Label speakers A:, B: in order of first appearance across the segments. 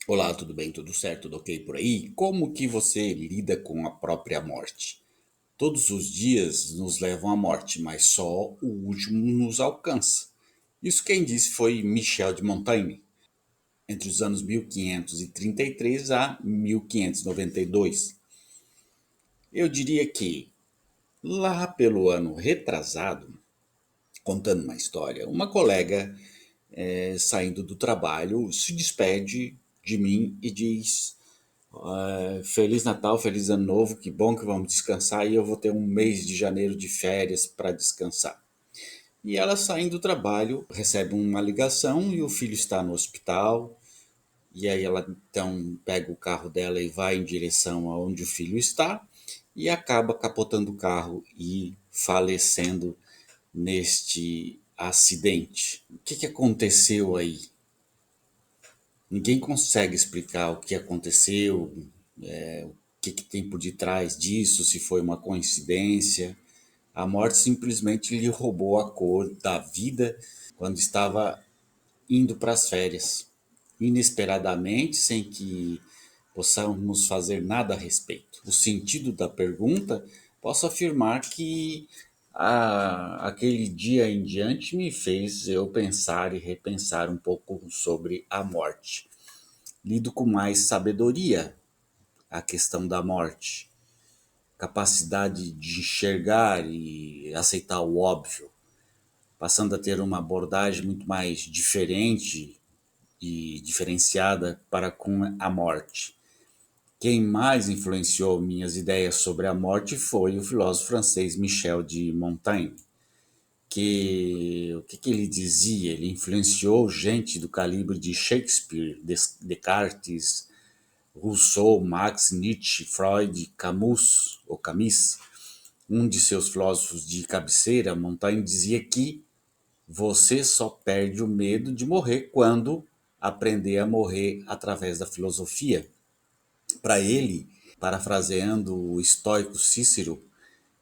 A: Olá, tudo bem? Tudo certo? Tudo ok por aí? Como que você lida com a própria morte? Todos os dias nos levam à morte, mas só o último nos alcança. Isso quem disse foi Michel de Montaigne, entre os anos 1533 a 1592. Eu diria que, lá pelo ano retrasado, contando uma história, uma colega, saindo do trabalho, se despede de mim e diz: Feliz Natal, feliz Ano Novo, que bom que vamos descansar e eu vou ter um mês de janeiro de férias para descansar. E ela saindo do trabalho, recebe uma ligação e o filho está no hospital. E aí ela então pega o carro dela e vai em direção aonde o filho está e acaba capotando o carro e falecendo neste acidente. O que aconteceu aí? Ninguém consegue explicar o que aconteceu, o que tem por detrás disso, se foi uma coincidência. A morte simplesmente lhe roubou a cor da vida quando estava indo para as férias, inesperadamente, sem que possamos fazer nada a respeito. O sentido da pergunta, posso afirmar que aquele dia em diante me fez eu pensar e repensar um pouco sobre a morte. Lido com mais sabedoria a questão da morte, capacidade de enxergar e aceitar o óbvio, passando a ter uma abordagem muito mais diferente e diferenciada para com a morte. Quem mais influenciou minhas ideias sobre a morte foi o filósofo francês Michel de Montaigne, que o que ele dizia? Ele influenciou gente do calibre de Shakespeare, Descartes, Rousseau, Marx, Nietzsche, Freud, Camus, ou Camus. Um de seus filósofos de cabeceira, Montaigne, dizia que você só perde o medo de morrer quando aprender a morrer através da filosofia. Para ele, parafraseando o estoico Cícero,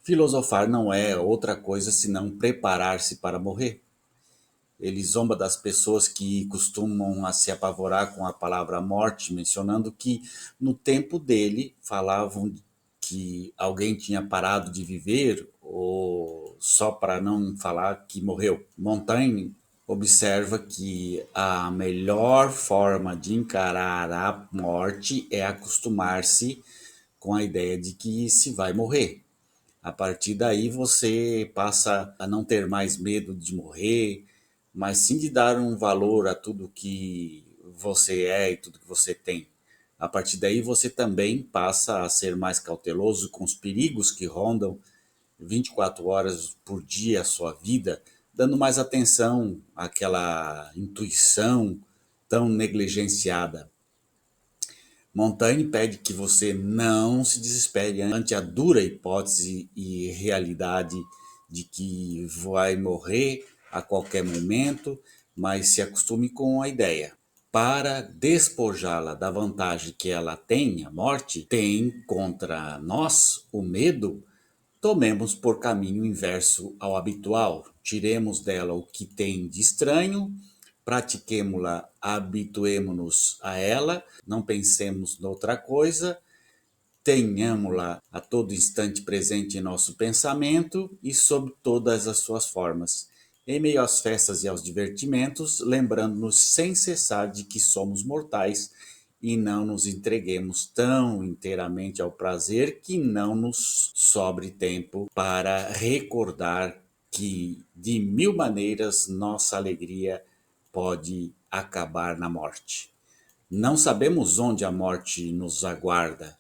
A: filosofar não é outra coisa senão preparar-se para morrer. Ele zomba das pessoas que costumam a se apavorar com a palavra morte, mencionando que no tempo dele falavam que alguém tinha parado de viver ou só para não falar que morreu. Montaigne observa que a melhor forma de encarar a morte é acostumar-se com a ideia de que se vai morrer. A partir daí você passa a não ter mais medo de morrer, mas sim de dar um valor a tudo que você é e tudo que você tem. A partir daí você também passa a ser mais cauteloso com os perigos que rondam 24 horas por dia a sua vida, dando mais atenção àquela intuição tão negligenciada. Montaigne pede que você não se desespere ante a dura hipótese e realidade de que vai morrer a qualquer momento, mas se acostume com a ideia. Para despojá-la da vantagem que ela tem, a morte, tem contra nós o medo, tomemos por caminho inverso ao habitual. Tiremos dela o que tem de estranho, pratiquemo-la, habituemo-nos a ela, não pensemos noutra coisa, tenhamos-la a todo instante presente em nosso pensamento e sob todas as suas formas. Em meio às festas e aos divertimentos, lembrando-nos sem cessar de que somos mortais e não nos entreguemos tão inteiramente ao prazer que não nos sobre tempo para recordar que de mil maneiras nossa alegria pode acabar na morte. Não sabemos onde a morte nos aguarda,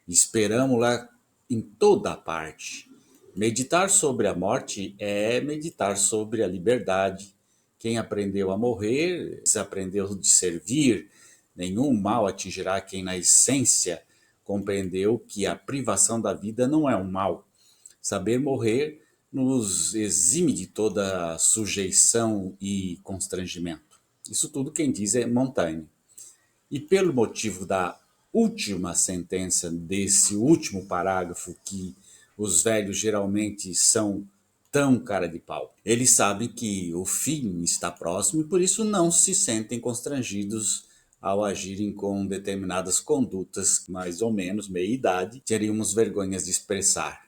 A: esperamos-la em toda a parte. Meditar sobre a morte é meditar sobre a liberdade. Quem aprendeu a morrer, desaprendeu de servir. Nenhum mal atingirá quem, na essência, compreendeu que a privação da vida não é um mal. Saber morrer nos exime de toda sujeição e constrangimento. Isso tudo quem diz é Montaigne. E pelo motivo da última sentença desse último parágrafo, que os velhos geralmente são tão cara de pau. Eles sabem que o fim está próximo e por isso não se sentem constrangidos ao agirem com determinadas condutas, mais ou menos meia-idade, teríamos vergonhas de expressar.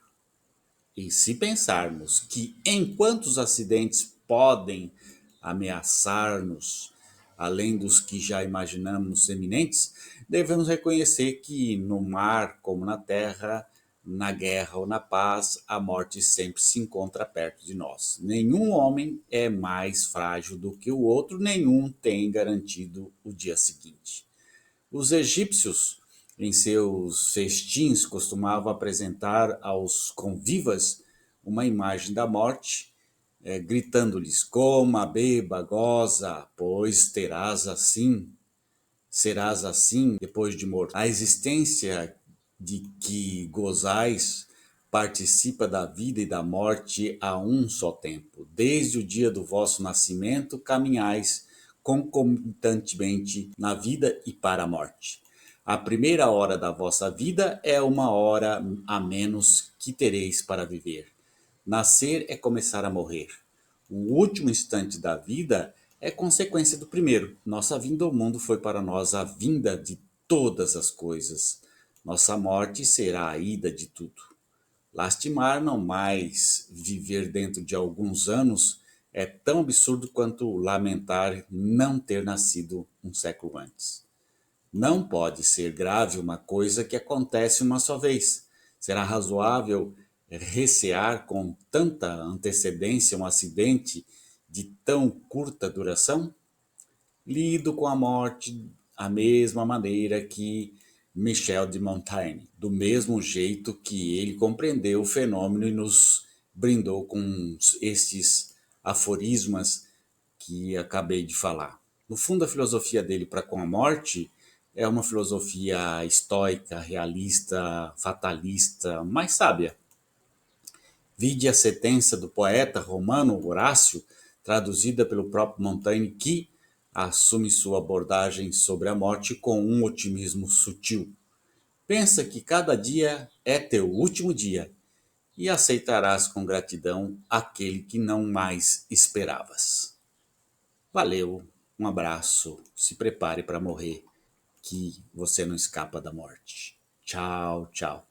A: E se pensarmos que enquanto os acidentes podem ameaçar-nos, além dos que já imaginamos eminentes, devemos reconhecer que no mar como na terra, na guerra ou na paz, a morte sempre se encontra perto de nós. Nenhum homem é mais frágil do que o outro, nenhum tem garantido o dia seguinte. Os egípcios, em seus festins, costumavam apresentar aos convivas uma imagem da morte, gritando-lhes: coma, beba, goza, pois serás assim depois de morto. A existência de que gozais participa da vida e da morte a um só tempo. Desde o dia do vosso nascimento caminhais concomitantemente na vida e para a morte. A primeira hora da vossa vida é uma hora a menos que tereis para viver. Nascer é começar a morrer. O último instante da vida é consequência do primeiro. Nossa vinda ao mundo foi para nós a vinda de todas as coisas. Nossa morte será a ida de tudo. Lastimar não mais viver dentro de alguns anos é tão absurdo quanto lamentar não ter nascido um século antes. Não pode ser grave uma coisa que acontece uma só vez. Será razoável recear com tanta antecedência um acidente de tão curta duração? Lido com a morte da mesma maneira que Michel de Montaigne, do mesmo jeito que ele compreendeu o fenômeno e nos brindou com estes aforismas que acabei de falar. No fundo, a filosofia dele para com a morte é uma filosofia estoica, realista, fatalista, mas sábia. Vide a sentença do poeta romano Horácio, traduzida pelo próprio Montaigne, que assume sua abordagem sobre a morte com um otimismo sutil. Pensa que cada dia é teu último dia e aceitarás com gratidão aquele que não mais esperavas. Valeu, um abraço, se prepare para morrer, que você não escapa da morte. Tchau, tchau.